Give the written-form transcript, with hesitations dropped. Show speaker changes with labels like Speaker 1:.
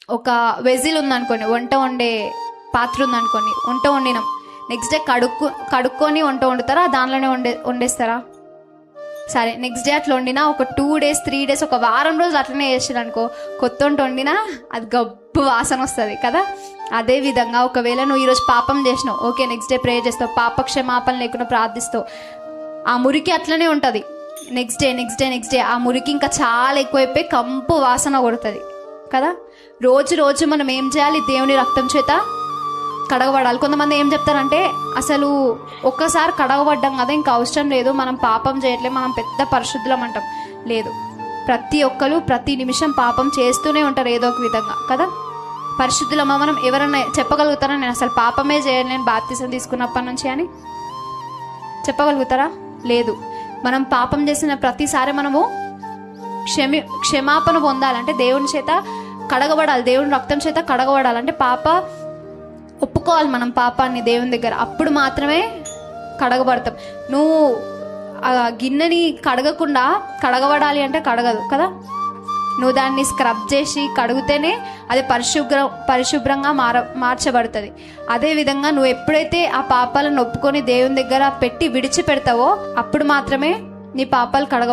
Speaker 1: ఒక వెజిల్ ఉందనుకోండి, వంట వండే పాత్ర ఉందనుకోండి, వంట వండినాం, నెక్స్ట్ డే కడుక్కొని వంట వండుతారా, దానిలోనే వండేస్తారా? సరే, నెక్స్ట్ డే అట్లా వండినా ఒక 2 days 3 days ఒక వారం రోజులు అట్లనే చేసారు అనుకో, కొత్త వంట వండినా అది గబ్బు వాసన వస్తుంది కదా. అదే విధంగా ఒకవేళ నువ్వు ఈరోజు పాపం చేసినావు, ఓకే, నెక్స్ట్ డే ప్రే చేస్తావు, పాప క్షమాపణ లేకుండా ప్రార్థిస్తావు, ఆ మురికి అట్లనే ఉంటుంది. నెక్స్ట్ డే ఆ మురికి ఇంకా చాలా ఎక్కువైపోయి కంపు వాసన కొడుతుంది కదా. రోజు మనం ఏం చేయాలి? దేవుని రక్తం చేత కడగబడాలి. కొంతమంది ఏం చెప్తారంటే, అసలు ఒక్కసారి కడగబడ్డాం కదా, ఇంకా అవసరం లేదు, మనం పాపం చేయట్లేదు, మనం పెద్ద పరిశుద్ధులం అంటాం. లేదు, ప్రతి ఒక్కరు ప్రతి నిమిషం పాపం చేస్తూనే ఉంటారు ఏదో ఒక విధంగా కదా. పరిశుద్ధులమా మనం? ఎవరన్నా చెప్పగలుగుతారా నేను అసలు పాపమే చేయలేను బాప్తిసం తీసుకున్నప్పటి నుంచి అని చెప్పగలుగుతారా? లేదు. మనం పాపం చేసిన ప్రతిసారి మనము క్షమాపణ పొందాలంటే దేవుని చేత కడగబడాలి, దేవుని రక్తం చేత కడగబడాలంటే ఒప్పుకోవాలి మనం పాపాన్ని దేవుని దగ్గర, అప్పుడు మాత్రమే కడగబడతాం. నువ్వు ఆ గిన్నెని కడగబడాలి అంటే కడగదు కదా. నువ్వు దాన్ని స్క్రబ్ చేసి కడిగితేనే అది పరిశుభ్రంగా మార్చబడుతుంది. అదేవిధంగా నువ్వు ఎప్పుడైతే ఆ పాపాలను ఒప్పుకొని దేవుని దగ్గర పెట్టి విడిచిపెడతావో అప్పుడు మాత్రమే నీ పాపాలు కడగబడతాయి.